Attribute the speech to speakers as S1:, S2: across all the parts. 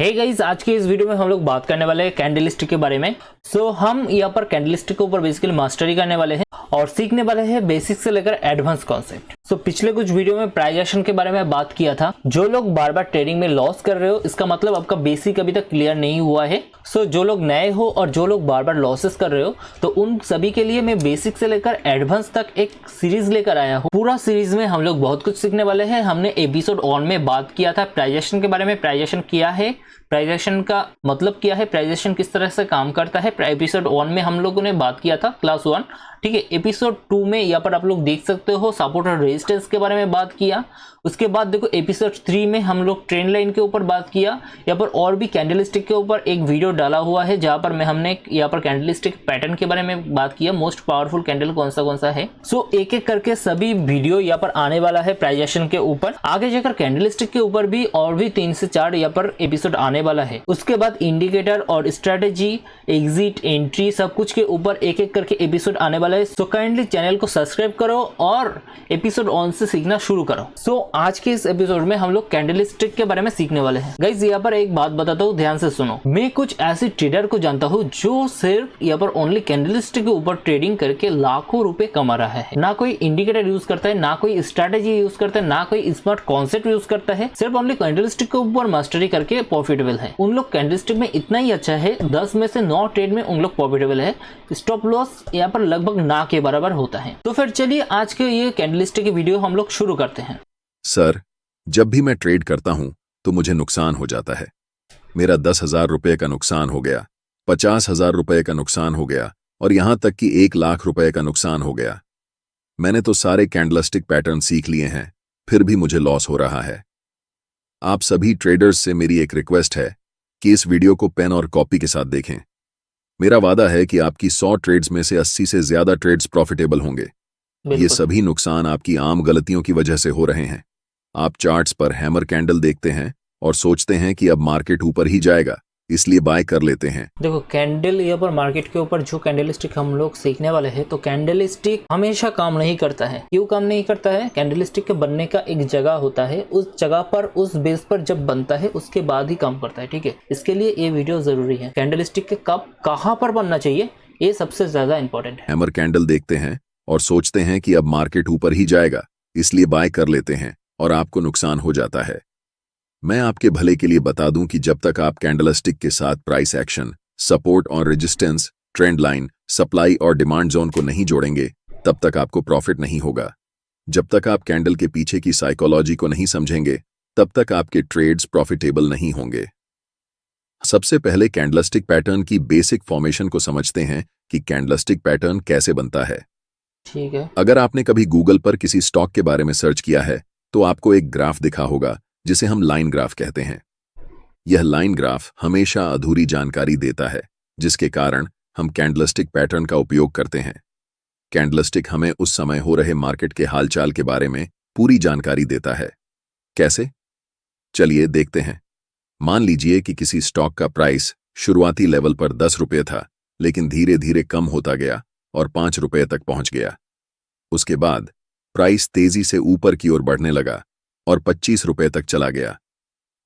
S1: Hey guys, आज के इस वीडियो में हम लोग बात करने वाले हैं कैंडलस्टिक के बारे में। हम यहाँ पर कैंडलस्टिक के ऊपर बेसिकली मास्टरी करने वाले हैं और सीखने वाले हैं बेसिक से लेकर एडवांस कॉन्सेप्ट। पिछले कुछ वीडियो में प्राइस एक्शन के बारे में बात किया था। जो लोग बार बार ट्रेडिंग में लॉस कर रहे हो, इसका मतलब आपका बेसिक अभी तक क्लियर नहीं हुआ है। जो लोग नए हो और जो लोग बार बार लॉसेस कर रहे हो, तो उन सभी के लिए मैं बेसिक से लेकर एडवांस तक एक सीरीज लेकर आया हूँ। पूरा सीरीज में हम लोग बहुत कुछ सीखने वाले हैं। हमने एपिसोड 1 में बात किया था प्राइस एक्शन के बारे में। प्राइस एक्शन क्या है, प्राइस एक्शन का मतलब क्या है, प्राइस एक्शन किस तरह से काम करता है, एपिसोड 1 में हम लोगों ने बात किया था, क्लास 1। ठीक है, एपिसोड 2 में यहाँ पर आप लोग देख सकते हो सपोर्ट और रेजिस्टेंस के बारे में बात किया। उसके बाद देखो एपिसोड 3 में हम लोग ट्रेंड लाइन के ऊपर बात किया। यहाँ पर और भी कैंडलस्टिक के ऊपर एक वीडियो डाला हुआ है जहाँ पर हमने यहाँ पर कैंडलस्टिक पैटर्न के बारे में बात किया, मोस्ट पावरफुल कैंडल कौन सा है। एक एक करके सभी वीडियो यहाँ पर आने वाला है प्राइस एक्शन के ऊपर। आगे जाकर कैंडलस्टिक के ऊपर भी और भी 3 से 4 यहाँ पर एपिसोड आने वाला है। उसके बाद इंडिकेटर और स्ट्रेटेजी, एग्जिट, एंट्री, सब कुछ के ऊपर एक एक करके एपिसोड आने वाला है। काइंडली चैनल को सब्सक्राइब करो और एपिसोड 1 से सीखना शुरू करो। आज के इस एपिसोड में हम लोग कैंडलस्टिक के बारे में सीखने वाले हैं। गाइस, यहाँ पर एक बात बताता हूँ, ध्यान से सुनो। मैं कुछ ऐसे ट्रेडर को जानता हूँ जो सिर्फ यहाँ पर ओनली कैंडलस्टिक के ऊपर ट्रेडिंग करके लाखों रुपए कमा रहा है। ना कोई इंडिकेटर यूज करता है, ना कोई स्ट्रेटेजी यूज करता है, ना कोई स्मार्ट कॉन्सेप्ट यूज करता है, सिर्फ ओनली कैंडलस्टिक के ऊपर मास्टरी करके प्रॉफिटेबल है। उन लोग कैंडलस्टिक में इतना ही अच्छा है, 10 में से 9 ट्रेड में उन लोग प्रॉफिटेबल है। स्टॉप लॉस यहाँ पर लगभग ना के बराबर होता है। तो फिर चलिए आज के ये कैंडलस्टिक की वीडियो हम लोग शुरू करते हैं।
S2: सर, जब भी मैं ट्रेड करता हूं तो मुझे नुकसान हो जाता है। मेरा 10,000 रुपए का नुकसान हो गया, 50,000 रुपए का नुकसान हो गया और यहां तक कि 1 लाख रुपए का नुकसान हो गया। मैंने तो सारे कैंडलस्टिक पैटर्न सीख लिए हैं, फिर भी मुझे लॉस हो रहा है। आप सभी ट्रेडर्स से मेरी एक रिक्वेस्ट है कि इस वीडियो को पेन और कॉपी के साथ देखें। मेरा वादा है कि आपकी 100 ट्रेड्स में से 80 से ज्यादा ट्रेड्स प्रॉफिटेबल होंगे। ये सभी नुकसान आपकी आम गलतियों की वजह से हो रहे हैं। आप चार्ट्स पर हैमर कैंडल देखते हैं और सोचते हैं कि अब मार्केट ऊपर ही जाएगा, इसलिए बाय कर लेते हैं।
S1: देखो, कैंडल यहाँ पर मार्केट के ऊपर जो कैंडलस्टिक हम लोग सीखने वाले हैं, तो कैंडलस्टिक हमेशा काम नहीं करता है। क्यों काम नहीं करता है? कैंडलस्टिक के बनने का एक जगह होता है, उस जगह पर, उस बेस पर जब बनता है उसके बाद ही काम करता है। ठीक है, इसके लिए ये वीडियो जरूरी है। कैंडलस्टिक के कब कहाँ पर बनना चाहिए, ये सबसे ज्यादा इंपॉर्टेंट है।
S2: हैमर कैंडल देखते हैं और सोचते हैं कि अब मार्केट ऊपर ही जाएगा, इसलिए बाय कर लेते हैं और आपको नुकसान हो जाता है। मैं आपके भले के लिए बता दूं कि जब तक आप कैंडलस्टिक के साथ प्राइस एक्शन, सपोर्ट और रेजिस्टेंस, ट्रेंड लाइन, सप्लाई और डिमांड जोन को नहीं जोड़ेंगे, तब तक आपको प्रॉफिट नहीं होगा। जब तक आप कैंडल के पीछे की साइकोलॉजी को नहीं समझेंगे, तब तक आपके ट्रेड्स प्रॉफिटेबल नहीं होंगे। सबसे पहले कैंडलस्टिक पैटर्न की बेसिक फॉर्मेशन को समझते हैं कि कैंडलस्टिक पैटर्न कैसे बनता है।
S1: ठीक है।
S2: अगर आपने कभी गूगल पर किसी स्टॉक के बारे में सर्च किया है तो आपको एक ग्राफ दिखा होगा जिसे हम लाइन ग्राफ कहते हैं। यह लाइन ग्राफ हमेशा अधूरी जानकारी देता है, जिसके कारण हम कैंडलस्टिक पैटर्न का उपयोग करते हैं। कैंडलस्टिक हमें उस समय हो रहे मार्केट के हालचाल के बारे में पूरी जानकारी देता है। कैसे? चलिए देखते हैं। मान लीजिए कि किसी स्टॉक का प्राइस शुरुआती लेवल पर 10 रुपये था, लेकिन धीरे धीरे कम होता गया और 5 रुपये तक पहुंच गया। उसके बाद प्राइस तेजी से ऊपर की ओर बढ़ने लगा और 25 रुपये तक चला गया।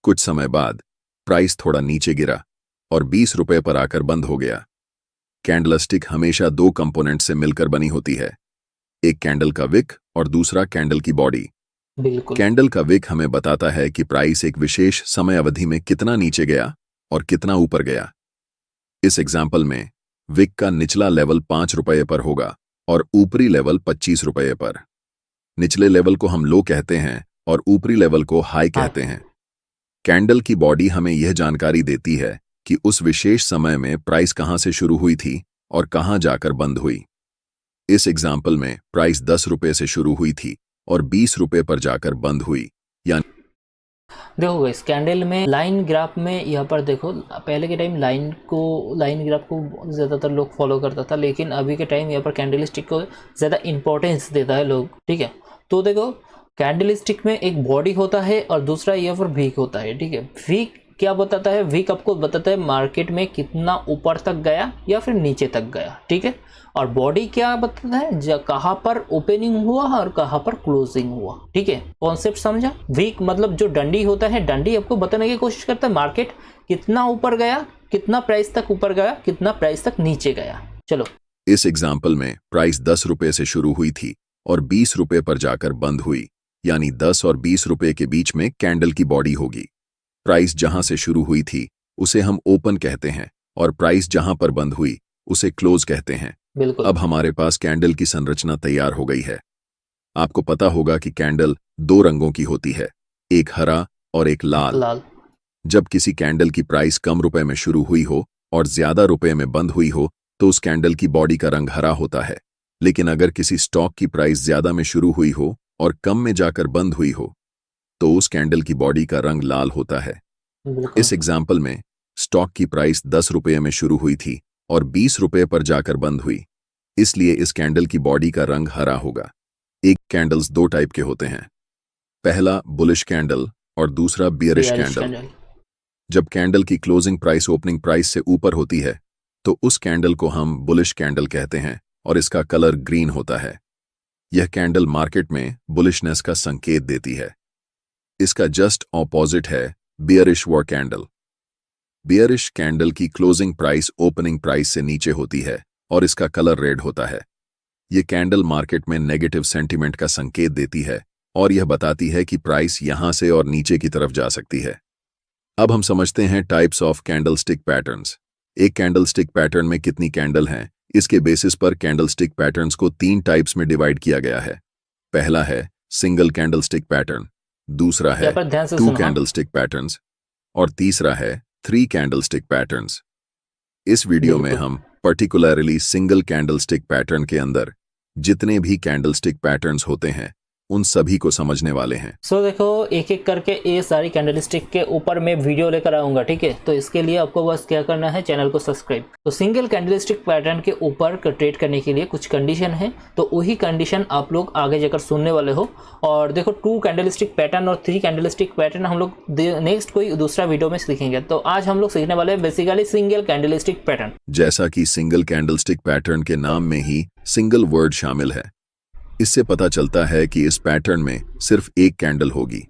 S2: कुछ समय बाद प्राइस थोड़ा नीचे गिरा और 20 रुपये पर आकर बंद हो गया। कैंडलस्टिक हमेशा 2 कंपोनेंट से मिलकर बनी होती है, एक कैंडल का विक और दूसरा कैंडल की बॉडी।
S1: बिल्कुल।
S2: कैंडल का विक हमें बताता है कि प्राइस एक विशेष समय अवधि में कितना नीचे गया और कितना ऊपर गया। इस एग्जाम्पल में विक का निचला लेवल 5 रुपये पर होगा और ऊपरी लेवल 25 रुपये पर। निचले लेवल को हम लो कहते हैं और ऊपरी लेवल को हाई कहते हैं। कैंडल की बॉडी हमें यह जानकारी देती है कि उस विशेष समय में प्राइस कहां से शुरू हुई थी और कहां जाकर बंद हुई। इस एग्जाम्पल में प्राइस 10 रुपये से शुरू हुई थी और 20 रुपये पर जाकर बंद हुई। यानी
S1: देखो इस कैंडल में लाइन ग्राफ में यहाँ पर देखो, पहले के टाइम लाइन ग्राफ को ज़्यादातर लोग फॉलो करता था, लेकिन अभी के टाइम यहाँ पर कैंडलस्टिक को ज़्यादा इंपॉर्टेंस देता है लोग। ठीक है, तो देखो कैंडलस्टिक में एक बॉडी होता है और दूसरा यहाँ पर वीक होता है। ठीक है, वीक क्या बताता है? वीक आपको बताता है मार्केट में कितना ऊपर तक गया या फिर नीचे तक गया, ठीक है। और बॉडी क्या बताता है? कहाँ पर ओपनिंग हुआ और कहाँ पर क्लोजिंग हुआ, ठीक है। कॉन्सेप्ट समझा? वीक मतलब जो डंडी होता है, डंडी आपको बताने की कोशिश करता है मार्केट कितना ऊपर गया, कितना प्राइस तक ऊपर गया, कितना प्राइस तक नीचे गया। चलो,
S2: इस एग्जाम्पल में प्राइस 10 रुपए से शुरू हुई थी और 20 रुपए पर जाकर बंद हुई, यानी 10 और 20 रुपए के बीच में कैंडल की बॉडी होगी। प्राइस जहां से शुरू हुई थी उसे हम ओपन कहते हैं और प्राइस जहां पर बंद हुई उसे क्लोज कहते हैं।
S1: बिल्कुल।
S2: अब हमारे पास कैंडल की संरचना तैयार हो गई है। आपको पता होगा कि कैंडल 2 रंगों की होती है, एक हरा और एक लाल।
S1: लाल।
S2: जब किसी कैंडल की प्राइस कम रुपए में शुरू हुई हो और ज्यादा रुपए में बंद हुई हो तो उस कैंडल की बॉडी का रंग हरा होता है। लेकिन अगर किसी स्टॉक की प्राइस ज्यादा में शुरू हुई हो और कम में जाकर बंद हुई हो तो उस कैंडल की बॉडी का रंग लाल होता है।
S1: बिल्कुल।
S2: इस एग्जाम्पल में स्टॉक की प्राइस 10 रुपये में शुरू हुई थी और 20 रुपये पर जाकर बंद हुई, इसलिए इस कैंडल की बॉडी का रंग हरा होगा। एक कैंडल्स 2 टाइप के होते हैं, पहला बुलिश कैंडल और दूसरा बियरिश कैंडल। जब कैंडल की क्लोजिंग प्राइस ओपनिंग प्राइस से ऊपर होती है तो उस कैंडल को हम बुलिश कैंडल कहते हैं और इसका कलर ग्रीन होता है। यह कैंडल मार्केट में बुलिशनेस का संकेत देती है। इसका जस्ट ऑपोजिट है bearish war candle. Bearish candle की क्लोजिंग प्राइस ओपनिंग प्राइस से नीचे होती है और इसका कलर रेड होता है। यह कैंडल मार्केट में नेगेटिव सेंटीमेंट का संकेत देती है और यह बताती है कि प्राइस यहां से और नीचे की तरफ जा सकती है। अब हम समझते हैं टाइप्स ऑफ कैंडलस्टिक पैटर्न्स। एक कैंडलस्टिक पैटर्न में कितनी कैंडल हैं, इसके बेसिस पर कैंडलस्टिक पैटर्न्स को 3 टाइप्स में डिवाइड किया गया है। पहला है सिंगल कैंडलस्टिक पैटर्न, दूसरा है 2 कैंडलस्टिक पैटर्न्स और तीसरा है 3 कैंडलस्टिक पैटर्न्स। इस वीडियो में हम पर्टिकुलरली सिंगल कैंडलस्टिक पैटर्न के अंदर जितने भी कैंडलस्टिक पैटर्न्स होते हैं उन सभी को समझने वाले हैं।
S1: सो देखो, एक एक करके ये सारी कैंडलस्टिक के ऊपर मैं वीडियो लेकर आऊंगा, ठीक है। तो इसके लिए आपको बस क्या करना है, चैनल को सब्सक्राइब। तो सिंगल कैंडलस्टिक पैटर्न के ऊपर ट्रेड करने के लिए कुछ कंडीशन है, तो वही कंडीशन आप लोग आगे जाकर सुनने वाले हो। और देखो, 2 कैंडलस्टिक पैटर्न और 3 कैंडलस्टिक पैटर्न हम लोग नेक्स्ट कोई दूसरा वीडियो में सीखेंगे। तो आज हम लोग सीखने वाले हैं बेसिकली सिंगल कैंडलस्टिक पैटर्न।
S2: जैसा कि सिंगल कैंडलस्टिक पैटर्न के नाम में ही सिंगल वर्ड शामिल है, इससे पता चलता है कि इस पैटर्न में सिर्फ एक कैंडल होगी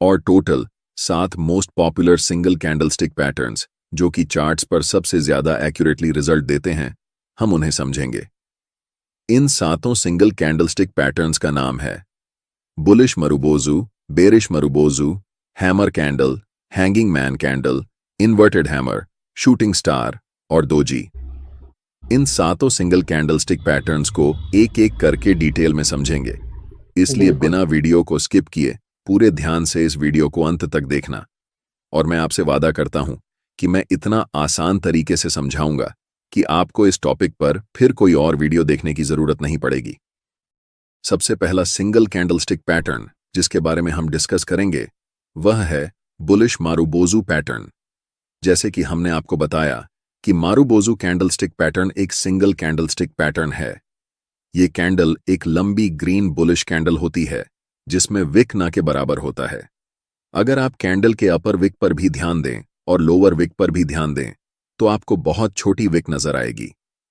S2: और total 7 most popular single candlestick patterns जो कि चार्ट्स पर सबसे ज्यादा एक्यूरेटली रिजल्ट देते हैं, हम उन्हें समझेंगे। इन 7 सिंगल कैंडलस्टिक पैटर्न्स का नाम है bullish marubozu, bearish marubozu, hammer candle, hanging man candle, inverted hammer, shooting star और दोजी। इन 7 सिंगल कैंडलस्टिक पैटर्न्स को एक एक करके डिटेल में समझेंगे, इसलिए बिना वीडियो को स्किप किए पूरे ध्यान से इस वीडियो को अंत तक देखना। और मैं आपसे वादा करता हूं कि मैं इतना आसान तरीके से समझाऊंगा कि आपको इस टॉपिक पर फिर कोई और वीडियो देखने की जरूरत नहीं पड़ेगी। सबसे पहला सिंगल कैंडलस्टिक पैटर्न जिसके बारे में हम डिस्कस करेंगे वह है बुलिश मारुबोजू पैटर्न। जैसे कि हमने आपको बताया कि मारुबोजू कैंडलस्टिक पैटर्न एक सिंगल कैंडलस्टिक पैटर्न है। ये कैंडल एक लंबी ग्रीन बुलिश कैंडल होती है जिसमें विक ना के बराबर होता है। अगर आप कैंडल के अपर विक पर भी ध्यान दें और लोअर विक पर भी ध्यान दें तो आपको बहुत छोटी विक नजर आएगी।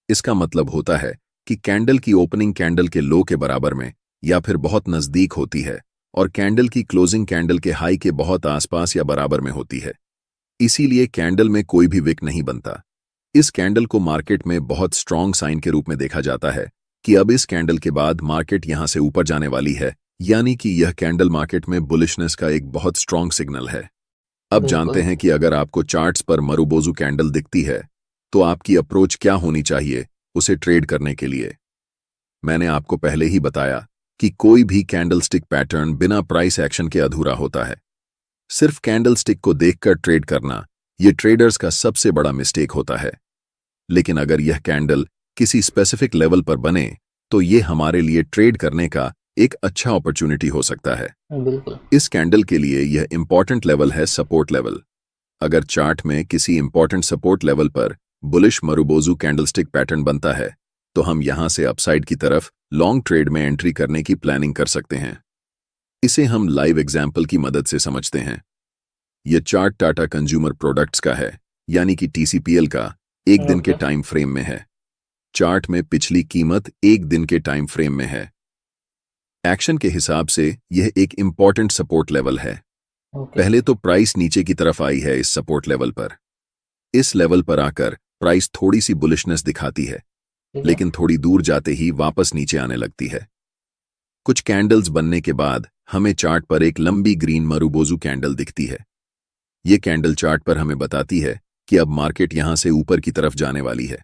S2: इसका मतलब होता है कि कैंडल की ओपनिंग कैंडल के लो के बराबर में या फिर बहुत नजदीक होती है और कैंडल की क्लोजिंग कैंडल के हाई के बहुत आसपास या बराबर में होती है। इसीलिए कैंडल में कोई भी विक नहीं बनता। इस कैंडल को मार्केट में बहुत स्ट्रॉन्ग साइन के रूप में देखा जाता है कि अब इस कैंडल के बाद मार्केट यहां से ऊपर जाने वाली है, यानी कि यह कैंडल मार्केट में बुलिशनेस का एक बहुत स्ट्रॉन्ग सिग्नल है। अब जानते हैं कि अगर आपको चार्ट्स पर मारुबोजू कैंडल दिखती है तो आपकी अप्रोच क्या होनी चाहिए उसे ट्रेड करने के लिए। मैंने आपको पहले ही बताया कि कोई भी कैंडलस्टिक पैटर्न बिना प्राइस एक्शन के अधूरा होता है। सिर्फ कैंडलस्टिक को देखकर ट्रेड करना ये ट्रेडर्स का सबसे बड़ा मिस्टेक होता है। लेकिन अगर यह कैंडल किसी स्पेसिफिक लेवल पर बने तो ये हमारे लिए ट्रेड करने का एक अच्छा अपॉर्चुनिटी हो सकता है।
S1: बिल्कुल।
S2: इस कैंडल के लिए यह इंपॉर्टेंट लेवल है सपोर्ट लेवल। अगर चार्ट में किसी इंपॉर्टेंट सपोर्ट लेवल पर बुलिश मारुबोजू कैंडलस्टिक पैटर्न बनता है तो हम यहां से अपसाइड की तरफ लॉन्ग ट्रेड में एंट्री करने की प्लानिंग कर सकते हैं। इसे हम लाइव एग्जाम्पल की मदद से समझते हैं। यह चार्ट टाटा कंज्यूमर प्रोडक्ट्स का है, यानी कि TCPL का एक दिन के
S1: ओके।
S2: टाइम फ्रेम में है। चार्ट में पिछली कीमत एक दिन के टाइम फ्रेम में है। एक्शन के हिसाब से यह एक इंपॉर्टेंट सपोर्ट लेवल है।
S1: ओके।
S2: पहले तो प्राइस नीचे की तरफ आई है इस सपोर्ट लेवल पर। इस लेवल पर आकर प्राइस थोड़ी सी बुलिशनेस दिखाती है,
S1: ठीक है।
S2: लेकिन थोड़ी दूर जाते ही वापस नीचे आने लगती है। कुछ कैंडल्स बनने के बाद हमें चार्ट पर एक लंबी ग्रीन मारुबोजू कैंडल दिखती है। ये कैंडल चार्ट पर हमें बताती है कि अब मार्केट यहां से ऊपर की तरफ जाने वाली है।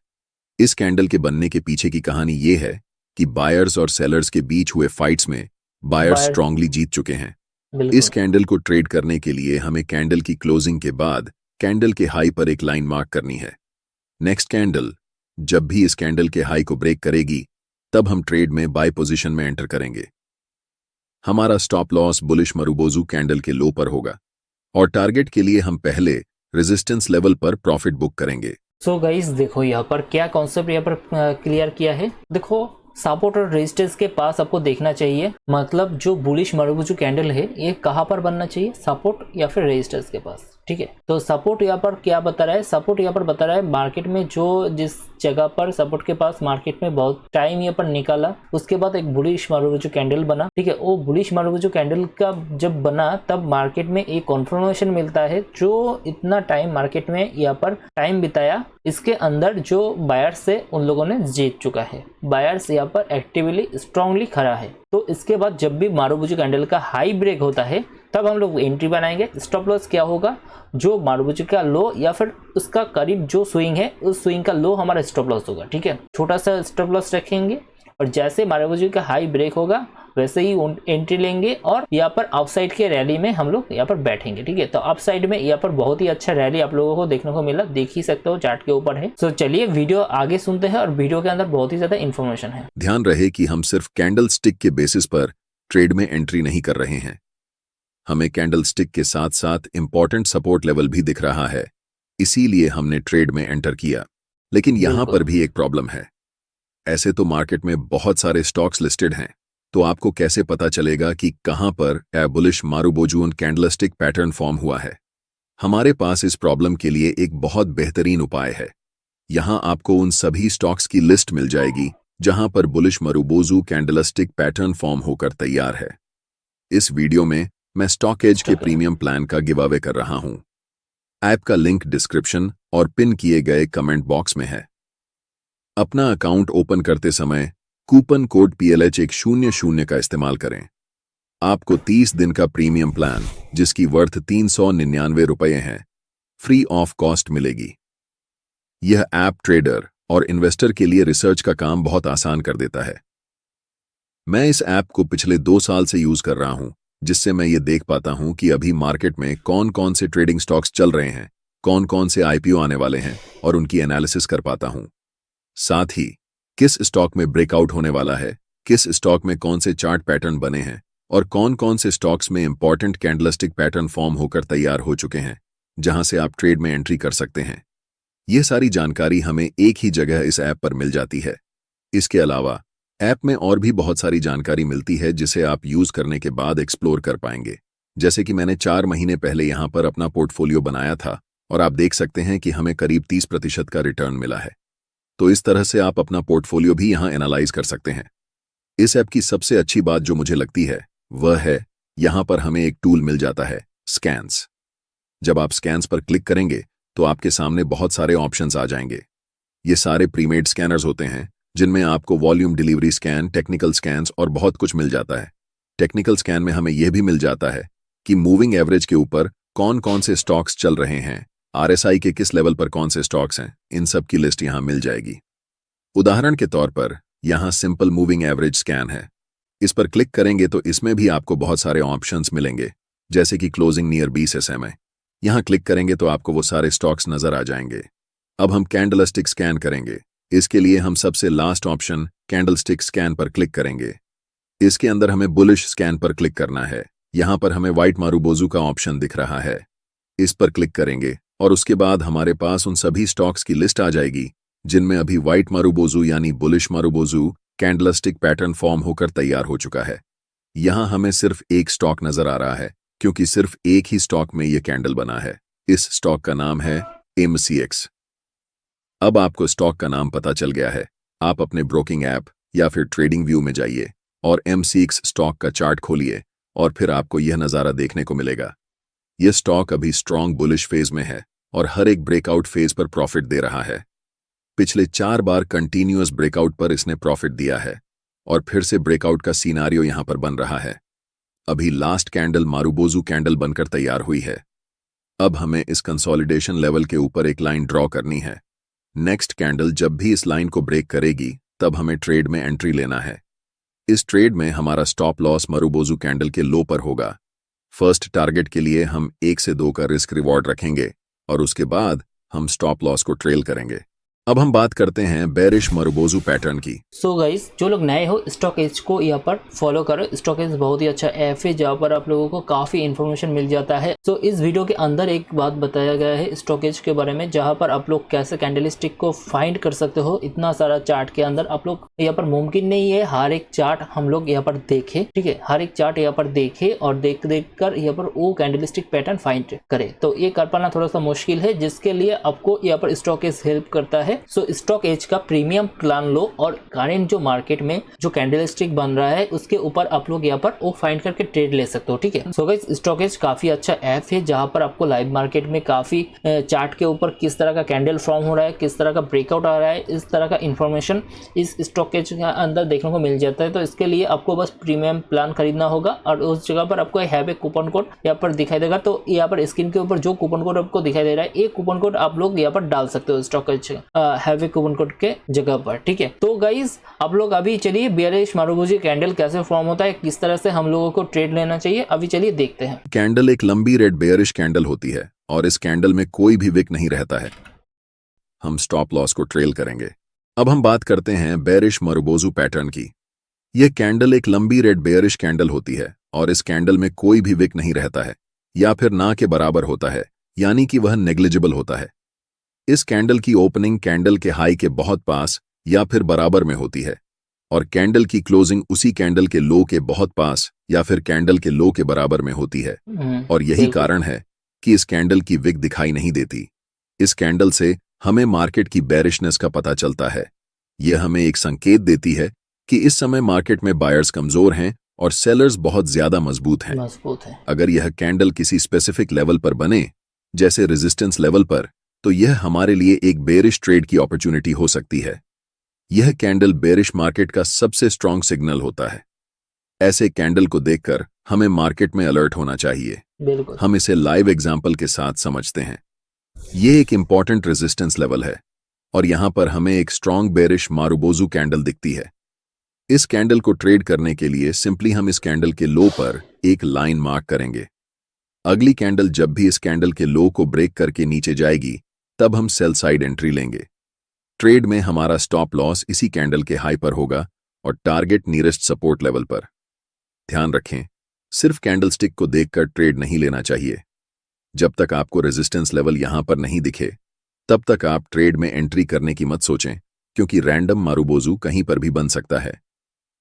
S2: इस कैंडल के बनने के पीछे की कहानी ये है कि बायर्स और सेलर्स के बीच हुए फाइट्स में बायर्स
S1: Buyer-
S2: स्ट्रांगली जीत चुके हैं।
S1: बिल्कुल।
S2: इस कैंडल को ट्रेड करने के लिए हमें कैंडल की क्लोजिंग के बाद कैंडल के हाई पर एक लाइन मार्क करनी है। नेक्स्ट कैंडल जब भी इस कैंडल के हाई को ब्रेक करेगी, तब हम ट्रेड में बाय पोजीशन में एंटर करेंगे। हमारा stop loss bullish marubozu candle के लो पर होगा और टारगेट के लिए हम पहले रेजिस्टेंस लेवल पर प्रॉफिट बुक करेंगे।
S1: सो गाइस देखो यहाँ पर क्या कॉन्सेप्ट यहाँ पर क्लियर किया है। देखो सपोर्ट और रेजिस्टेंस के पास आपको देखना चाहिए, मतलब जो बुलिश मारुबोजू कैंडल है ये कहाँ पर बनना चाहिए, सपोर्ट या फिर रेजिस्टेंस के पास। ठीक है, तो सपोर्ट यहाँ पर क्या बता रहा है, सपोर्ट यहाँ पर बता रहा है मार्केट में जो जिस जगह पर सपोर्ट के पास मार्केट में बहुत टाइम यहाँ पर निकाला, उसके बाद एक बुलिश मारुबोजू कैंडल बना। ठीक है, वो बुलिश मारुबोजू कैंडल का जब बना तब मार्केट में एक कॉन्फर्मेशन मिलता है, जो इतना टाइम मार्केट में यहाँ पर टाइम बिताया इसके अंदर जो बायर्स से उन लोगों ने जीत चुका है। बायर्स यहाँ पर एक्टिवली स्ट्रांगली खड़ा है। तो इसके बाद जब भी मारुबोजू कैंडल का हाई ब्रेक होता है तब हम लोग एंट्री बनाएंगे। स्टॉप लॉस क्या होगा, जो मारुबोजू का लो या फिर उसका करीब जो स्विंग है उस स्विंग का लो हमारा स्टॉप लॉस होगा। ठीक है, छोटा सा स्टॉप लॉस रखेंगे और जैसे मारुबोजू का हाई ब्रेक होगा वैसे ही एंट्री लेंगे और यहाँ पर अपसाइड के रैली में हम लोग यहाँ पर बैठेंगे। ठीक है, तो अपसाइड में यहाँ पर बहुत ही अच्छा रैली आप लोगों को देखने को मिला, देख ही सकते हो चार्ट के ऊपर है। तो चलिए वीडियो आगे सुनते हैं और वीडियो के अंदर बहुत ही ज्यादा इन्फॉर्मेशन है।
S2: ध्यान रहे कि हम सिर्फ कैंडल स्टिक के बेसिस पर ट्रेड में एंट्री नहीं कर रहे हैं। हमें कैंडल स्टिक के साथ साथ इंपॉर्टेंट सपोर्ट लेवल भी दिख रहा है, इसीलिए हमने ट्रेड में एंटर किया। लेकिन यहां पर भी एक प्रॉब्लम है। ऐसे तो मार्केट में बहुत सारे स्टॉक्स लिस्टेड हैं, तो आपको कैसे पता चलेगा कि कहां पर bullish marubozu candlestick pattern form हुआ है। हमारे पास इस प्रॉब्लम के लिए एक बहुत बेहतरीन उपाय है। यहां आपको उन सभी स्टॉक्स की लिस्ट मिल जाएगी जहां पर bullish marubozu candlestick pattern form होकर तैयार है। इस वीडियो में मैं स्टॉक एज के प्रीमियम प्लान का गिव अवे कर रहा हूं। ऐप का लिंक डिस्क्रिप्शन और पिन किए गए कमेंट बॉक्स में है। अपना अकाउंट ओपन करते समय कूपन कोड PLH100 का इस्तेमाल करें। आपको 30 दिन का प्रीमियम प्लान, जिसकी वर्थ 399 रुपये है, फ्री ऑफ कॉस्ट मिलेगी। यह ऐप ट्रेडर और इन्वेस्टर के लिए रिसर्च का काम बहुत आसान कर देता है। मैं इस ऐप को पिछले 2 साल से यूज कर रहा हूं, जिससे मैं ये देख पाता हूं कि अभी मार्केट में कौन कौन से ट्रेडिंग स्टॉक्स चल रहे हैं, कौन कौन से IPO आने वाले हैं और उनकी एनालिसिस कर पाता हूं। साथ ही किस स्टॉक में ब्रेकआउट होने वाला है, किस स्टॉक में कौन से चार्ट पैटर्न बने हैं और कौन कौन से स्टॉक्स में इंपॉर्टेंट कैंडलस्टिक पैटर्न फॉर्म होकर तैयार हो चुके हैं, जहां से आप ट्रेड में एंट्री कर सकते हैं। यह सारी जानकारी हमें एक ही जगह इस ऐप पर मिल जाती है। इसके अलावा ऐप में और भी बहुत सारी जानकारी मिलती है जिसे आप यूज करने के बाद एक्सप्लोर कर पाएंगे। जैसे कि मैंने 4 महीने पहले यहां पर अपना पोर्टफोलियो बनाया था और आप देख सकते हैं कि हमें करीब 30% का रिटर्न मिला है। तो इस तरह से आप अपना पोर्टफोलियो भी यहां एनालाइज कर सकते हैं। इस ऐप की सबसे अच्छी बात जो मुझे लगती है वह है यहां पर हमें एक टूल मिल जाता है, स्कैन्स। जब आप स्कैन्स पर क्लिक करेंगे तो आपके सामने बहुत सारे ऑप्शंस आ जाएंगे। ये सारे प्रीमेड स्कैनर्स होते हैं जिनमें आपको volume delivery scan, technical scans और बहुत कुछ मिल जाता है। टेक्निकल स्कैन में हमें यह भी मिल जाता है कि मूविंग एवरेज के ऊपर कौन कौन से स्टॉक्स चल रहे हैं, RSI के किस लेवल पर कौन से स्टॉक्स हैं, इन सब की लिस्ट यहां मिल जाएगी। उदाहरण के तौर पर यहां सिंपल मूविंग एवरेज स्कैन है। इस पर क्लिक करेंगे तो इसमें भी आपको बहुत सारे ऑप्शंस मिलेंगे, जैसे कि क्लोजिंग नियर 20 SMA। यहां क्लिक करेंगे तो आपको वो सारे स्टॉक्स नजर आ जाएंगे। अब हम कैंडलस्टिक स्कैन करेंगे। इसके लिए हम सबसे लास्ट ऑप्शन कैंडलस्टिक स्कैन पर क्लिक करेंगे। इसके अंदर हमें बुलिश स्कैन पर क्लिक करना है। यहां पर हमें व्हाइट मारुबोजू का ऑप्शन दिख रहा है, इस पर क्लिक करेंगे और उसके बाद हमारे पास उन सभी स्टॉक्स की लिस्ट आ जाएगी जिनमें अभी व्हाइट मारुबोजू यानी bullish marubozu candlestick pattern form होकर तैयार हो चुका है। यहां हमें सिर्फ एक स्टॉक नजर आ रहा है, क्योंकि सिर्फ एक ही स्टॉक में यह कैंडल बना है। इस स्टॉक का नाम है MCX। अब आपको स्टॉक का नाम पता चल गया है। आप अपने ब्रोकिंग ऐप या फिर ट्रेडिंग व्यू में जाइए और MCX स्टॉक का चार्ट खोलिए और फिर आपको यह नज़ारा देखने को मिलेगा। यह स्टॉक अभी स्ट्रॉन्ग बुलिश फेज में है और हर एक ब्रेकआउट फेज पर प्रॉफिट दे रहा है। पिछले 4 बार कंटिन्यूअस ब्रेकआउट पर इसने प्रॉफिट दिया है और फिर से ब्रेकआउट का सीनारियो यहां पर बन रहा है। अभी लास्ट कैंडल मारुबोजू कैंडल बनकर तैयार हुई है। अब हमें इस कंसोलिडेशन लेवल के ऊपर एक लाइन ड्रॉ करनी है। नेक्स्ट कैंडल जब भी इस लाइन को ब्रेक करेगी तब हमें ट्रेड में एंट्री लेना है। इस ट्रेड में हमारा स्टॉप लॉस मारुबोजू कैंडल के लो पर होगा। फर्स्ट टारगेट के लिए हम 1 से 2 का रिस्क रिवॉर्ड रखेंगे और उसके बाद हम स्टॉप लॉस को ट्रेल करेंगे। अब हम बात करते हैं बेरिश मारुबोजू पैटर्न की।
S1: सो गाइस, जो लोग नए हो स्टॉक एज को यहाँ पर फॉलो करो। स्टॉक एज बहुत ही अच्छा ऐप है जहाँ पर आप लोगों को काफी इन्फॉर्मेशन मिल जाता है। सो इस वीडियो के अंदर एक बात बताया गया है स्टॉक एज के बारे में, जहाँ पर आप लोग कैसे कैंडलस्टिक को फाइंड कर सकते हो। इतना सारा चार्ट के अंदर आप लोग यहाँ पर मुमकिन नहीं है हर एक चार्ट हम लोग यहाँ पर देखे, ठीक है। हर एक चार्ट यहाँ पर देखे और देख कर यहाँ पर वो कैंडलस्टिक पैटर्न फाइंड करे, तो ये कर पाना थोड़ा सा मुश्किल है, जिसके लिए आपको यहाँ पर स्टॉक एज हेल्प करता है। सो स्टॉक एज का प्रीमियम प्लान लो और करेंट जो मार्केट में जो कैंडलस्टिक बन रहा है उसके ऊपर आप लोग यहाँ पर वो फाइंड करके ट्रेड ले सकते हो, ठीक है। सो गाइस, स्टॉक एज काफी अच्छा ऐप है जहां पर आपको लाइव मार्केट में काफी चार्ट के ऊपर किस तरह का कैंडल फॉर्म हो रहा है, किस तरह का ब्रेकआउट आ रहा है, इस तरह का इंफॉर्मेशन इस स्टॉक एज के अंदर देखने को मिल जाता है। तो इसके लिए आपको बस प्रीमियम प्लान खरीदना होगा और उस जगह पर आपको हैव ए कूपन कोड यहाँ पर दिखाई देगा। तो यहाँ पर स्क्रीन के ऊपर जो कूपन कोड आपको दिखाई दे रहा है, एक कूपन कोड आप लोग यहाँ पर डाल सकते हो stock as have a coupon code के जगह पर, ठीक है। तो गाइस, आप लोग अभी चलिए बेरिश मारुबोजू कैंडल कैसे फॉर्म होता है, किस तरह से हम लोगों को ट्रेड लेना चाहिए, अभी चलिए देखते हैं।
S2: कैंडल एक लंबी रेड बेयरिश कैंडल होती है और इस कैंडल में कोई भी विक नहीं रहता है। हम स्टॉप लॉस को ट्रेल करेंगे। अब हम बात करते हैं बेरिश मारुबोजू पैटर्न की। यह कैंडल एक लंबी रेड बेयरिश कैंडल होती है और इस कैंडल में कोई भी विक नहीं रहता है या फिर ना के बराबर होता है, यानी कि वह नेग्लिजिबल होता है। इस कैंडल की ओपनिंग कैंडल के हाई के बहुत पास या फिर बराबर में होती है और कैंडल की क्लोजिंग उसी कैंडल के लो के बहुत पास या फिर कैंडल के लो के बराबर में होती है। और यही कारण है कि इस कैंडल की विक दिखाई नहीं देती। इस कैंडल से हमें मार्केट की बेरिशनेस का पता चलता है। यह हमें एक संकेत देती है कि इस समय मार्केट में बायर्स कमजोर हैं और सेलर्स बहुत ज्यादा मजबूत हैं। अगर यह कैंडल किसी स्पेसिफिक लेवल पर बने, जैसे रेजिस्टेंस लेवल पर, तो यह हमारे लिए एक बेरिश ट्रेड की अपॉर्चुनिटी हो सकती है। यह कैंडल बेरिश मार्केट का सबसे स्ट्रॉन्ग सिग्नल होता है। ऐसे कैंडल को देखकर हमें मार्केट में अलर्ट होना चाहिए।
S1: बिल्कुल।
S2: हम इसे लाइव एग्जाम्पल के साथ समझते हैं। यह एक इंपॉर्टेंट रेजिस्टेंस लेवल है और यहां पर हमें एक स्ट्रॉन्ग बेरिश मारुबोजू कैंडल दिखती है। इस कैंडल को ट्रेड करने के लिए सिंपली हम इस कैंडल के लो पर एक लाइन मार्क करेंगे। अगली कैंडल जब भी इस कैंडल के लो को ब्रेक करके नीचे जाएगी तब हम सेल साइड एंट्री लेंगे। ट्रेड में हमारा स्टॉप लॉस इसी कैंडल के हाई पर होगा और टारगेट नियरेस्ट सपोर्ट लेवल पर। ध्यान रखें, सिर्फ कैंडलस्टिक को देखकर ट्रेड नहीं लेना चाहिए। जब तक आपको रेजिस्टेंस लेवल यहां पर नहीं दिखे तब तक आप ट्रेड में एंट्री करने की मत सोचें, क्योंकि रैंडम मारुबोजू कहीं पर भी बन सकता है।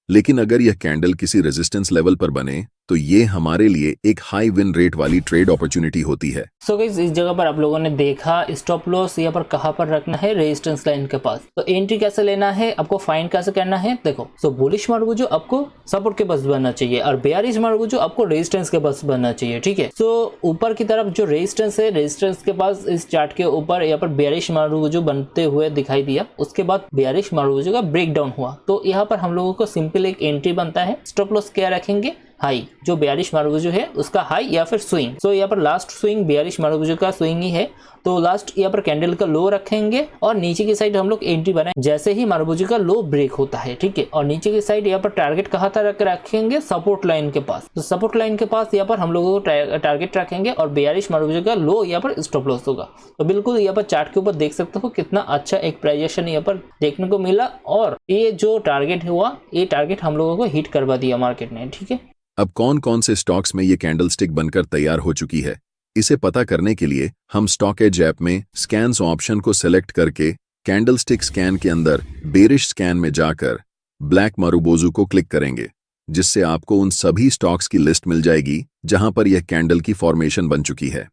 S2: लेकिन अगर यह कैंडल किसी रेजिस्टेंस लेवल पर बने तो ये हमारे लिए एक हाई विन रेट वाली ट्रेड अपॉर्चुनिटी होती है।
S1: सो गाइस, इस जगह पर आप लोगों ने देखा स्टॉप लॉस यहाँ पर कहाँ पर रखना है, रेजिस्टेंस लाइन के पास। तो एंट्री कैसे लेना है, आपको फाइंड कैसे करना है, देखो। सो बुलिश मारुबोजू आपको सपोर्ट के पास बनना चाहिए और बेयरिश मारुबोजू आपको रेजिस्टेंस के पास बनना चाहिए, ठीक है। सो ऊपर की तरफ जो रेजिस्टेंस है, रेजिस्टेंस के पास इस चार्ट के ऊपर यहाँ पर बेयरिश मारुबोजू बनते हुए दिखाई दिया। उसके बाद बेयरिश मारुबोजू का ब्रेक डाउन हुआ, तो यहाँ पर हम लोगों को सिंपल एक एंट्री बनता है। स्टॉप लॉस क्या रखेंगे, हाई, जो बेयरिश मारुबोजू है उसका हाई या फिर स्विंग। सो यहाँ पर लास्ट स्विंग बेयरिश मारुबोजू का स्विंग ही है, तो लास्ट यहाँ पर कैंडल का लो रखेंगे और नीचे की साइड हम लोग एंट्री बनाए जैसे ही मारुबोजू का लो ब्रेक होता है, ठीक है। और नीचे की साइड यहाँ पर टारगेट कहाँ तक रखेंगे, सपोर्ट लाइन के पास। तो सपोर्ट लाइन के पास यहाँ पर हम लोगों को टारगेट रखेंगे और बेयरिश मारुबोजू का लो यहाँ पर स्टॉप लॉस होगा। तो बिल्कुल यहाँ पर चार्ट के ऊपर देख सकते हो कितना अच्छा एक प्राइस एक्शन यहाँ पर देखने को मिला और ये जो टारगेट हुआ, ये टारगेट हम लोगों को हिट करवा दिया मार्केट ने, ठीक है।
S2: अब कौन कौन से स्टॉक्स में ये कैंडलस्टिक बनकर तैयार हो चुकी है, इसे पता करने के लिए हम स्टॉक एज ऐप में स्कैन्स ऑप्शन को सेलेक्ट करके कैंडलस्टिक स्कैन के अंदर बेरिश स्कैन में जाकर ब्लैक मारुबोजू को क्लिक करेंगे। जिससे आपको उन सभी स्टॉक्स की लिस्ट मिल जाएगी जहां पर यह कैंडल की फॉर्मेशन बन चुकी है।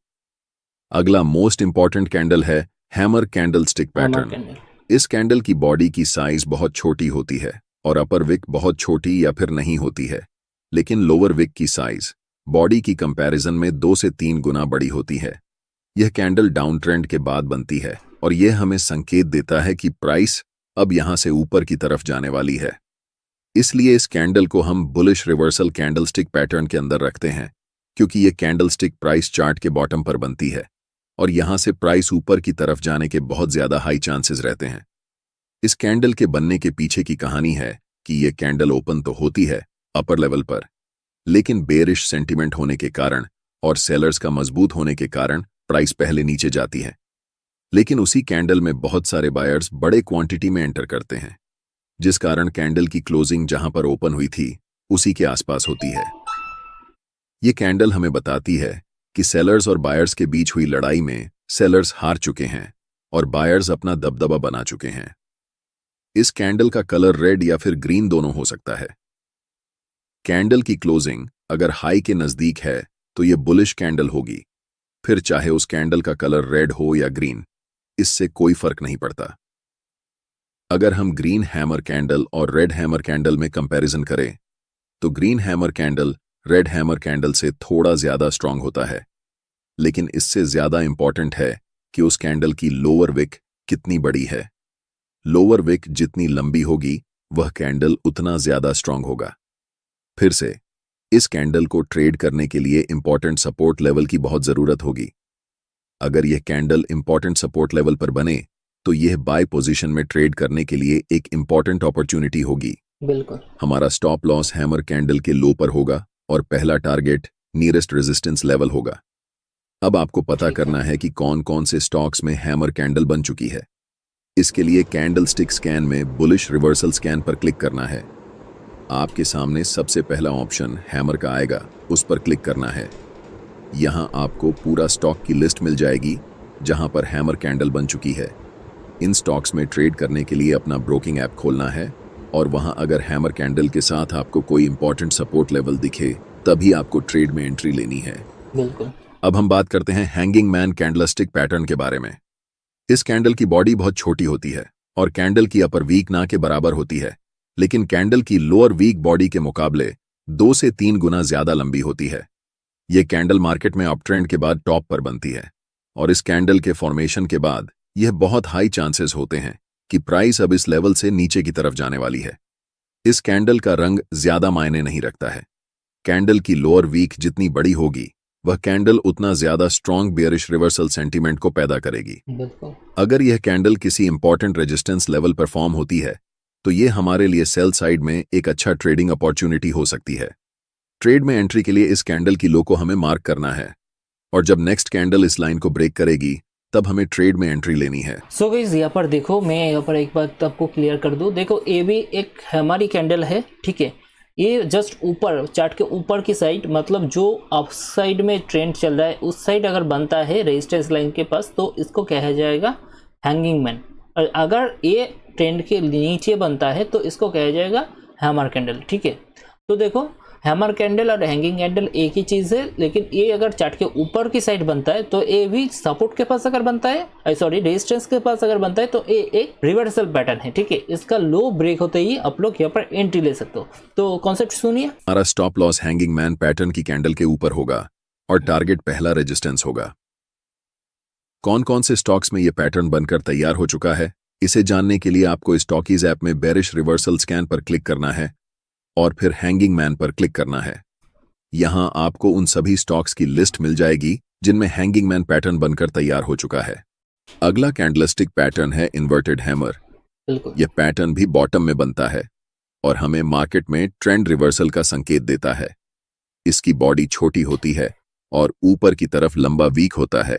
S2: अगला मोस्ट इंपॉर्टेंट कैंडल है hammer candle stick
S1: hammer
S2: pattern.
S1: Candle.
S2: इस कैंडल की बॉडी की साइज बहुत छोटी होती है और अपर विक बहुत छोटी या फिर नहीं होती है, लेकिन लोअर विक की साइज बॉडी की कंपैरिजन में 2 से 3 गुना बड़ी होती है। यह कैंडल डाउन ट्रेंड के बाद बनती है और यह हमें संकेत देता है कि प्राइस अब यहां से ऊपर की तरफ जाने वाली है। इसलिए इस कैंडल को हम बुलिश रिवर्सल कैंडलस्टिक पैटर्न के अंदर रखते हैं, क्योंकि यह कैंडलस्टिक प्राइस चार्ट के बॉटम पर बनती है और यहां से प्राइस ऊपर की तरफ जाने के बहुत ज्यादा हाई चांसेस रहते हैं। इस कैंडल के बनने के पीछे की कहानी है कि यह कैंडल ओपन तो होती है अपर लेवल पर, लेकिन बेरिश सेंटिमेंट होने के कारण और सेलर्स का मजबूत होने के कारण प्राइस पहले नीचे जाती है, लेकिन उसी कैंडल में बहुत सारे बायर्स बड़े क्वांटिटी में एंटर करते हैं, जिस कारण कैंडल की क्लोजिंग जहां पर ओपन हुई थी उसी के आसपास होती है। ये कैंडल हमें बताती है कि सेलर्स और बायर्स के बीच हुई लड़ाई में सेलर्स हार चुके हैं और बायर्स अपना दबदबा बना चुके हैं। इस कैंडल का कलर रेड या फिर ग्रीन दोनों हो सकता है। कैंडल की क्लोजिंग अगर हाई के नजदीक है तो यह बुलिश कैंडल होगी, फिर चाहे उस कैंडल का कलर रेड हो या ग्रीन, इससे कोई फर्क नहीं पड़ता। अगर हम ग्रीन हैमर कैंडल और रेड हैमर कैंडल में कंपैरिजन करें तो green hammer candle red hammer candle से थोड़ा ज्यादा स्ट्रांग होता है, लेकिन इससे ज्यादा इंपॉर्टेंट है कि उस कैंडल की लोअर विक कितनी बड़ी है। लोअर विक जितनी लंबी होगी वह कैंडल उतना ज्यादा स्ट्रांग होगा। फिर से इस कैंडल को ट्रेड करने के लिए इंपॉर्टेंट सपोर्ट लेवल की बहुत जरूरत होगी। अगर यह कैंडल इंपॉर्टेंट सपोर्ट लेवल पर बने तो यह बाय पोजीशन में ट्रेड करने के लिए एक इंपॉर्टेंट अपॉर्चुनिटी होगी।
S1: बिल्कुल।
S2: हमारा स्टॉप लॉस हैमर कैंडल के लो पर होगा और पहला टारगेट नियरेस्ट रेजिस्टेंस लेवल होगा। अब आपको पता करना है कि कौन कौन से स्टॉक्स में हैमर कैंडल बन चुकी है। इसके लिए कैंडल स्टिक स्कैन में बुलिश रिवर्सल स्कैन पर क्लिक करना है। आपके सामने सबसे पहला ऑप्शन हैमर का आएगा, उस पर क्लिक करना है। यहां आपको पूरा स्टॉक की लिस्ट मिल जाएगी जहां पर हैमर कैंडल बन चुकी है। इन स्टॉक्स में ट्रेड करने के लिए अपना ब्रोकिंग ऐप खोलना है और वहां अगर हैमर कैंडल के साथ आपको कोई इंपॉर्टेंट सपोर्ट लेवल दिखे तभी आपको ट्रेड में एंट्री लेनी है।
S1: बिल्कुल।
S2: अब हम बात करते हैं हैंगिंग मैन कैंडलस्टिक पैटर्न के बारे में। इस कैंडल की बॉडी बहुत छोटी होती है और कैंडल की अपर वीक ना के बराबर होती है, लेकिन कैंडल की लोअर वीक बॉडी के मुकाबले 2 से 3 गुना ज्यादा लंबी होती है। यह कैंडल मार्केट में अप ट्रेंड के बाद टॉप पर बनती है और इस कैंडल के फॉर्मेशन के बाद यह बहुत हाई चांसेस होते हैं कि प्राइस अब इस लेवल से नीचे की तरफ जाने वाली है। इस कैंडल का रंग ज्यादा मायने नहीं रखता है। कैंडल की लोअर वीक जितनी बड़ी होगी वह कैंडल उतना ज्यादा स्ट्रॉन्ग बेयरिश रिवर्सल सेंटीमेंट को पैदा करेगी।
S1: बिल्कुल।
S2: अगर यह कैंडल किसी इंपॉर्टेंट रेजिस्टेंस लेवल पर फॉर्म होती है तो यह हमारे लिए सेल साइड में एक अच्छा ट्रेडिंग अपॉर्चुनिटी हो सकती है। ट्रेड में एंट्री के लिए इस कैंडल की लो को हमें मार्क करना है और जब नेक्स्ट कैंडल इस लाइन को ब्रेक करेगी तब हमें ट्रेड में एंट्री लेनी है।
S1: सो गाइस यहाँ पर देखो, मैं यहाँ पर एक बात आपको क्लियर कर दूँ। देखो ये भी एक हमारी कैंडल है, ठीक है। ये जस्ट ऊपर चार्ट के ऊपर की साइड, मतलब जो अप साइड में ट्रेंड चल रहा है उस साइड अगर बनता है रेजिस्टेंस लाइन के पास तो इसको कहा जाएगा हैंगिंग मैन, और अगर ये ट्रेंड के नीचे बनता है तो इसको कहा जाएगा हैमर कैंडल, ठीक है। तो देखो हैमर कैंडल और हैंगिंग कैंडल एक ही चीज़ है, लेकिन ये अगर चार्ट के ऊपर की साइड बनता है तो ये भी सपोर्ट के पास अगर बनता है, सॉरी रेजिस्टेंस के पास अगर बनता है तो ये एक रिवर्सल पैटर्न है, ठीक है। इसका लो ब्रेक होते ही आप लोग यहाँ पर एंट्री ले सकते हो। तो कॉन्सेप्ट सुनिए।
S2: हमारा stop loss hanging man pattern की कैंडल के ऊपर होगा और टारगेट पहला रेजिस्टेंस होगा। कौन कौन से स्टॉक्स में यह पैटर्न बनकर तैयार हो चुका है, इसे जानने के लिए आपको स्टॉकीज ऐप में बेरिश रिवर्सल स्कैन पर क्लिक करना है और फिर हैंगिंग मैन पर क्लिक करना है। यहां आपको उन सभी स्टॉक्स की लिस्ट मिल जाएगी जिनमें हैंगिंग मैन पैटर्न बनकर तैयार हो चुका है। अगला कैंडलस्टिक पैटर्न है इन्वर्टेड हैमर।
S1: बिल्कुल।
S2: यह पैटर्न भी बॉटम में बनता है और हमें मार्केट में ट्रेंड रिवर्सल का संकेत देता है। इसकी बॉडी छोटी होती है और ऊपर की तरफ लंबा वीक होता है।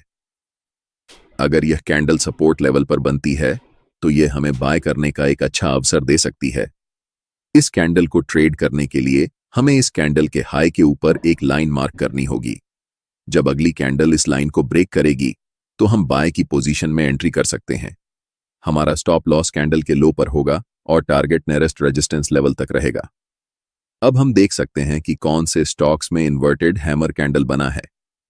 S2: अगर यह कैंडल सपोर्ट लेवल पर बनती है तो यह हमें बाय करने का एक अच्छा अवसर दे सकती है। इस कैंडल को ट्रेड करने के लिए हमें इस कैंडल के हाई के ऊपर एक लाइन मार्क करनी होगी। जब अगली कैंडल इस लाइन को ब्रेक करेगी तो हम बाय की पोजीशन में एंट्री कर सकते हैं। हमारा स्टॉप लॉस कैंडल के लो पर होगा और टारगेट नियरेस्ट रेजिस्टेंस लेवल तक रहेगा। अब हम देख सकते हैं कि कौन से स्टॉक्स में इन्वर्टेड हैमर कैंडल बना है।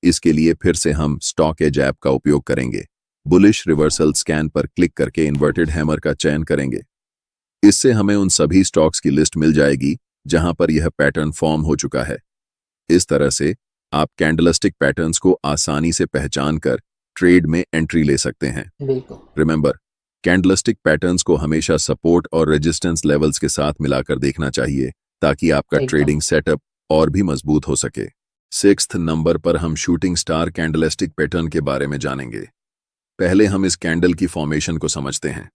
S2: इसके लिए फिर से हम स्टॉक एज ऐप का उपयोग करेंगे। बुलिश रिवर्सल स्कैन पर क्लिक करके इन्वर्टेड हैमर का चयन करेंगे। इससे हमें उन सभी स्टॉक्स की लिस्ट मिल जाएगी जहां पर यह पैटर्न फॉर्म हो चुका है। इस तरह से आप कैंडलस्टिक पैटर्न्स को आसानी से पहचान कर ट्रेड में एंट्री ले सकते हैं।
S1: बिल्कुल।
S2: रिमेंबर, कैंडलस्टिक पैटर्न्स को हमेशा सपोर्ट और रेजिस्टेंस लेवल्स के साथ मिलाकर देखना चाहिए ताकि आपका
S1: एकदम।
S2: ट्रेडिंग सेटअप और भी मजबूत हो सके। 6th नंबर पर हम शूटिंग स्टार कैंडलस्टिक पैटर्न के बारे में जानेंगे। पहले हम इस कैंडल की फॉर्मेशन को समझते हैं।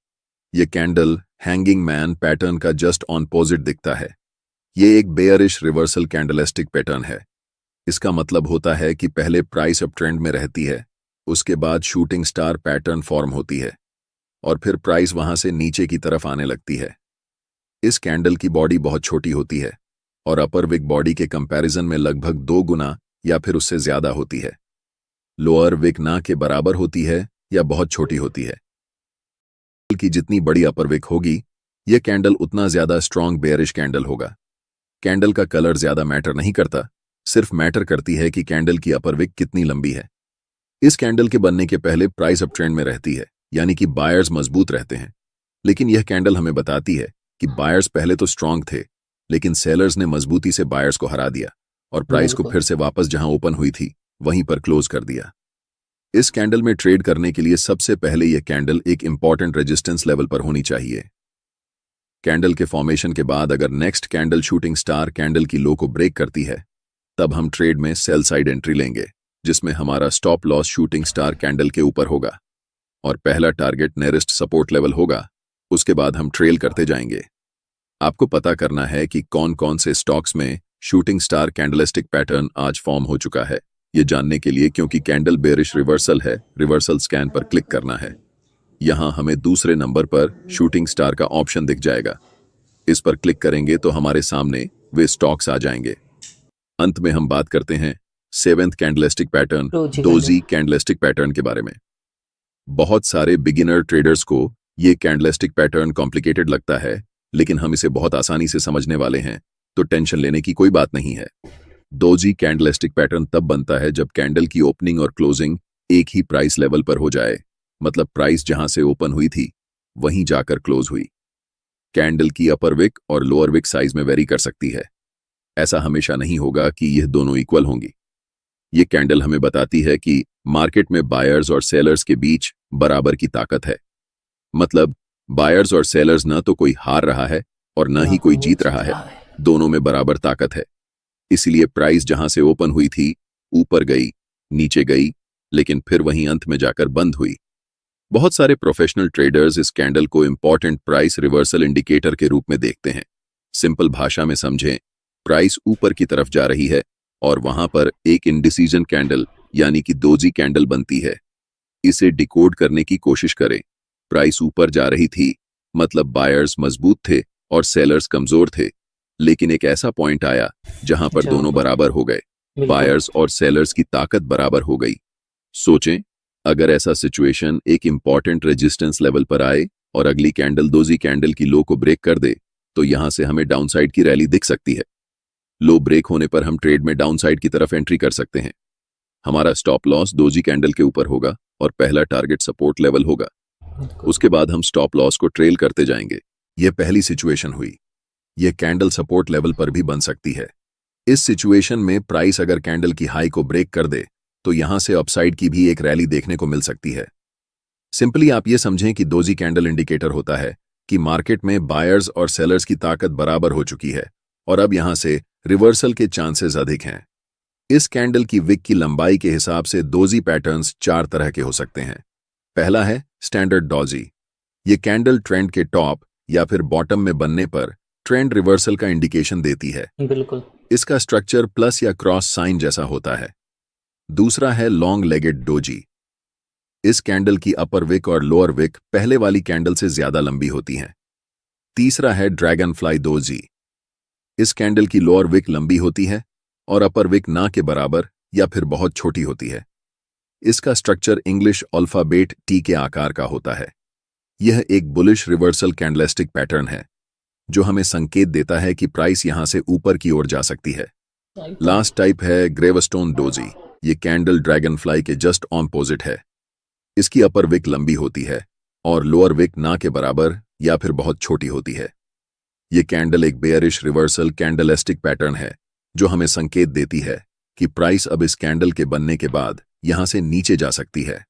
S2: यह कैंडल हैंगिंग मैन पैटर्न का जस्ट ऑपोजिट दिखता है। ये एक बेयरिश रिवर्सल कैंडलस्टिक पैटर्न है। इसका मतलब होता है कि पहले प्राइस अप ट्रेंड में रहती है, उसके बाद शूटिंग स्टार पैटर्न फॉर्म होती है और फिर प्राइस वहां से नीचे की तरफ आने लगती है। इस कैंडल की बॉडी बहुत छोटी होती है और अपर विक बॉडी के कंपैरिजन में लगभग 2 गुना या फिर उससे ज्यादा होती है। लोअर विक ना के बराबर होती है या बहुत छोटी होती है। की जितनी बड़ी अपर विक होगी, यह कैंडल उतना ज्यादा स्ट्रॉन्ग बेयरिश कैंडल होगा। कैंडल का कलर ज्यादा मैटर नहीं करता, सिर्फ मैटर करती है कि कैंडल की अपर विक कितनी लंबी है। इस कैंडल के बनने के पहले प्राइस अप ट्रेंड में रहती है, यानी कि बायर्स मजबूत रहते हैं। लेकिन यह कैंडल हमें बताती है कि बायर्स पहले तो स्ट्रांग थे, लेकिन सेलर्स ने मजबूती से बायर्स को हरा दिया और प्राइस को फिर से वापस जहां ओपन हुई थी वहीं पर क्लोज कर दिया। इस कैंडल में ट्रेड करने के लिए सबसे पहले यह कैंडल एक इंपॉर्टेंट रेजिस्टेंस लेवल पर होनी चाहिए। कैंडल के फॉर्मेशन के बाद अगर next candle shooting star candle की लो को ब्रेक करती है, तब हम ट्रेड में सेल साइड एंट्री लेंगे, जिसमें हमारा stop loss shooting star candle के ऊपर होगा और पहला टारगेट नियरेस्ट सपोर्ट लेवल होगा। उसके बाद हम ट्रेल करते जाएंगे। आपको पता करना है कि कौन कौन से स्टॉक्स में शूटिंग स्टार कैंडलस्टिक पैटर्न आज फॉर्म हो चुका है। ये जानने के लिए, क्योंकि कैंडल बेरिश रिवर्सल है, रिवर्सल स्कैन पर क्लिक करना है। यहां हमें दूसरे नंबर पर शूटिंग स्टार का ऑप्शन दिख जाएगा। इस पर क्लिक करेंगे तो हमारे सामने वे स्टॉक्स आ जाएंगे। अंत में हम बात करते हैं 7th candlestick pattern, doji candlestick pattern के बारे में। बहुत सारे बिगिनर ट्रेडर्स को ये कैंडलस्टिक पैटर्न कॉम्प्लिकेटेड लगता है, लेकिन हम इसे बहुत आसानी से समझने वाले हैं, तो टेंशन लेने की कोई बात नहीं है। डोजी कैंडलस्टिक पैटर्न तब बनता है जब कैंडल की ओपनिंग और क्लोजिंग एक ही प्राइस लेवल पर हो जाए, मतलब प्राइस जहां से ओपन हुई थी वहीं जाकर क्लोज हुई। कैंडल की अपर विक और लोअर विक साइज में वेरी कर सकती है। ऐसा हमेशा नहीं होगा कि यह दोनों इक्वल होंगी। ये कैंडल हमें बताती है कि मार्केट में बायर्स और सेलर्स के बीच बराबर की ताकत है। मतलब बायर्स और सेलर्स न तो कोई हार रहा है और न ही कोई जीत रहा है, दोनों में बराबर ताकत है। इसलिए प्राइस जहां से ओपन हुई थी ऊपर गई, नीचे गई, लेकिन फिर वहीं अंत में जाकर बंद हुई। बहुत सारे प्रोफेशनल ट्रेडर्स इस कैंडल को इंपॉर्टेंट प्राइस रिवर्सल इंडिकेटर के रूप में देखते हैं। सिंपल भाषा में समझें, प्राइस ऊपर की तरफ जा रही है और वहां पर एक इंडिसीजन कैंडल यानी कि डोजी कैंडल बनती है। इसे डिकोड करने की कोशिश करें। प्राइस ऊपर जा रही थी, मतलब बायर्स मजबूत थे और सेलर्स कमजोर थे, लेकिन एक ऐसा पॉइंट आया जहां पर दोनों बराबर हो गए, बायर्स और सेलर्स की ताकत बराबर हो गई। सोचें, अगर ऐसा सिचुएशन एक इंपॉर्टेंट रेजिस्टेंस लेवल पर आए और अगली कैंडल डोजी कैंडल की लो को ब्रेक कर दे, तो यहां से हमें डाउनसाइड की रैली दिख सकती है। लो ब्रेक होने पर हम ट्रेड में डाउनसाइड की तरफ एंट्री कर सकते हैं। हमारा स्टॉप लॉस डोजी कैंडल के ऊपर होगा और पहला टारगेट सपोर्ट लेवल होगा। उसके बाद हम स्टॉप लॉस को ट्रेल करते जाएंगे। यह पहली सिचुएशन हुई। यह कैंडल सपोर्ट लेवल पर भी बन सकती है। इस सिचुएशन में प्राइस अगर कैंडल की हाई को ब्रेक कर दे तो यहां से अपसाइड की भी एक रैली देखने को मिल सकती है। सिंपली आप ये समझें कि डोजी कैंडल इंडिकेटर होता है कि मार्केट में बायर्स और सेलर्स की ताकत बराबर हो चुकी है और अब यहां से रिवर्सल के चांसेस अधिक हैं। इस कैंडल की विक की लंबाई के हिसाब से डोजी पैटर्न्स 4 तरह के हो सकते हैं। पहला है स्टैंडर्ड डोजी। ये कैंडल ट्रेंड के टॉप या फिर बॉटम में बनने पर ट्रेंड रिवर्सल का इंडिकेशन देती है।
S1: बिल्कुल।
S2: इसका स्ट्रक्चर प्लस या क्रॉस साइन जैसा होता है। दूसरा है लॉन्ग लेगेड डोजी। इस कैंडल की अपर विक और लोअर विक पहले वाली कैंडल से ज्यादा लंबी होती हैं। तीसरा है ड्रैगन फ्लाई डोजी। इस कैंडल की लोअर विक लंबी होती है और अपर विक ना के बराबर या फिर बहुत छोटी होती है। इसका स्ट्रक्चर इंग्लिश अल्फाबेट टी के आकार का होता है। यह एक बुलिश रिवर्सल कैंडलस्टिक पैटर्न है। जो हमें संकेत देता है कि प्राइस यहां से ऊपर की ओर जा सकती है। लास्ट टाइप है ग्रेवस्टोन डोजी। ये कैंडल ड्रैगन फ्लाई के जस्ट ऑपोजिट है। इसकी अपर विक लंबी होती है और लोअर विक ना के बराबर या फिर बहुत छोटी होती है। ये कैंडल एक बेयरिश रिवर्सल कैंडलस्टिक पैटर्न है जो हमें संकेत देती है कि प्राइस अब इस कैंडल के बनने के बाद यहां से नीचे जा सकती है।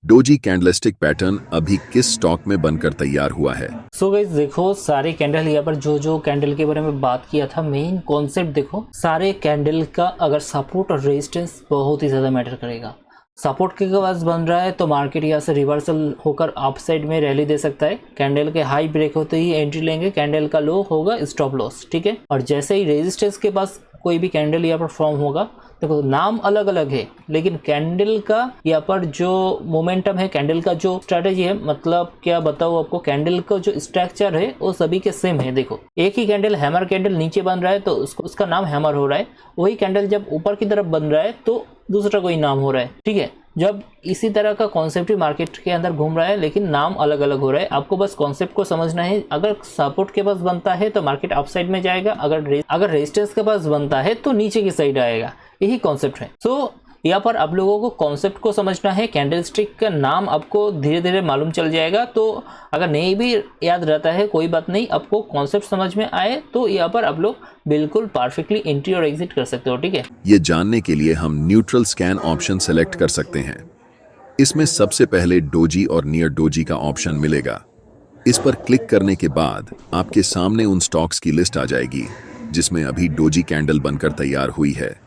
S2: डोजी कैंडलस्टिक पैटर्न अभी किस स्टॉक में बनकर तैयार हुआ है?
S1: सो गाइस देखो, सारे कैंडल यहाँ पर जो कैंडल के बारे में बात किया था, मेन कॉन्सेप्ट देखो, सारे कैंडल का अगर सपोर्ट और रेजिस्टेंस बहुत ही ज्यादा मैटर करेगा। सपोर्ट के पास बन रहा है तो मार्केट यहाँ से रिवर्सल होकर अप साइड में रैली दे सकता है। कैंडल के हाई ब्रेक होते ही एंट्री लेंगे, कैंडल का लो होगा स्टॉप लॉस, ठीक है। और जैसे ही रेजिस्टेंस के पास कोई भी कैंडल यहाँ पर फॉर्म होगा, देखो नाम अलग अलग है लेकिन कैंडल का यहाँ पर जो मोमेंटम है, कैंडल का जो स्ट्रेटेजी है, मतलब क्या बताऊँ आपको, कैंडल का जो स्ट्रक्चर है वो सभी के सेम है। देखो एक ही कैंडल, हैमर कैंडल नीचे बन रहा है तो उसका नाम हैमर हो रहा है। वही कैंडल जब ऊपर की तरफ बन रहा है तो दूसरा कोई नाम हो रहा है, ठीक है। जब इसी तरह का कॉन्सेप्ट ही मार्केट के अंदर घूम रहा है लेकिन नाम अलग अलग हो रहा है। आपको बस कॉन्सेप्ट को समझना है। अगर सपोर्ट के पास बनता है तो मार्केट अप साइड में जाएगा, अगर रेजिस्टेंस के पास बनता है तो नीचे की साइड आएगा। यही कॉन्सेप्ट है। सो यहाँ पर आप लोगों को कॉन्सेप्ट को समझना है। कैंडलस्टिक का नाम आपको धीरे धीरे मालूम चल जाएगा। तो अगर नहीं भी याद रहता है कोई बात नहीं, आपको कॉन्सेप्ट समझ में आए तो यहाँ पर आप लोग बिल्कुल परफेक्टली एंट्री और एग्जिट कर सकते हो, ठीक है।
S2: ये जानने के लिए हम न्यूट्रल स्कैन ऑप्शन सेलेक्ट कर सकते हैं। इसमें सबसे पहले डोजी और नियर डोजी का ऑप्शन मिलेगा। इस पर क्लिक करने के बाद आपके सामने उन स्टॉक्स की लिस्ट आ जाएगी जिसमें अभी डोजी कैंडल बनकर तैयार हुई है।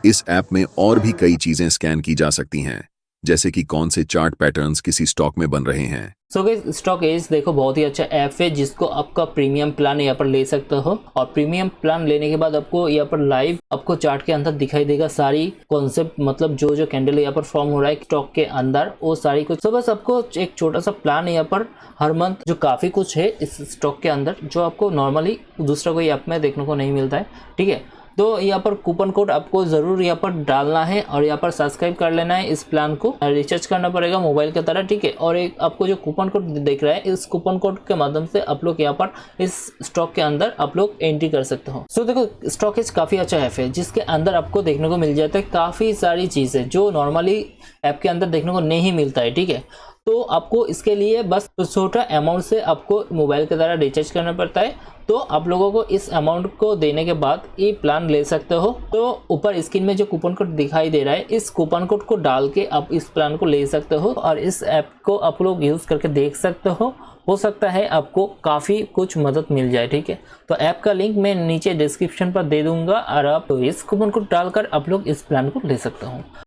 S2: इस ऐप में और भी कई चीजें स्कैन की जा सकती हैं, जैसे कि कौन से चार्ट पैटर्न्स किसी स्टॉक में बन रहे हैं।
S1: सो गाइस स्टॉक एज देखो बहुत ही अच्छा ऐप है जिसको आपका प्रीमियम प्लान यहाँ पर ले सकते हो। और प्रीमियम प्लान लेने के बाद आपको यहाँ पर लाइव आपको चार्ट के अंदर दिखाई देगा सारी कॉन्सेप्ट, मतलब जो कैंडल यहाँ पर फॉर्म हो रहा है स्टॉक के अंदर वो सारी कुछ। तो बस आपको एक छोटा सा प्लान यहाँ पर हर मंथ जो काफी कुछ है इस स्टॉक के अंदर जो आपको नॉर्मली दूसरा कोई ऐप में देखने को नहीं मिलता है, ठीक है। तो यहाँ पर कूपन कोड आपको ज़रूर यहाँ पर डालना है और यहाँ पर सब्सक्राइब कर लेना है। इस प्लान को रिचार्ज करना पड़ेगा मोबाइल की तरह, ठीक है। और एक आपको जो कूपन कोड देख रहा है, इस कूपन कोड के माध्यम से आप लोग यहाँ पर इस स्टॉक के अंदर आप लोग एंट्री कर सकते हो। सो देखो स्टॉक काफ़ी अच्छा ऐप है जिसके अंदर आपको देखने को मिल जाता है काफ़ी सारी चीज़ें जो नॉर्मली ऐप के अंदर देखने को नहीं मिलता है, ठीक है। तो आपको इसके लिए बस छोटा अमाउंट से आपको मोबाइल के द्वारा रिचार्ज करना पड़ता है। तो आप लोगों को इस अमाउंट को देने के बाद ये प्लान ले सकते हो। तो ऊपर स्क्रीन में जो कूपन कोड दिखाई दे रहा है, इस कूपन कोड को डाल के आप इस प्लान को ले सकते हो और इस ऐप को आप लोग यूज़ करके देख सकते हो सकता है आपको काफ़ी कुछ मदद मिल जाए, ठीक है। तो ऐप का लिंक मैं नीचे डिस्क्रिप्शन पर दे दूंगा और आप इस कूपन कोड डालकर आप लोग इस प्लान को ले सकते हो।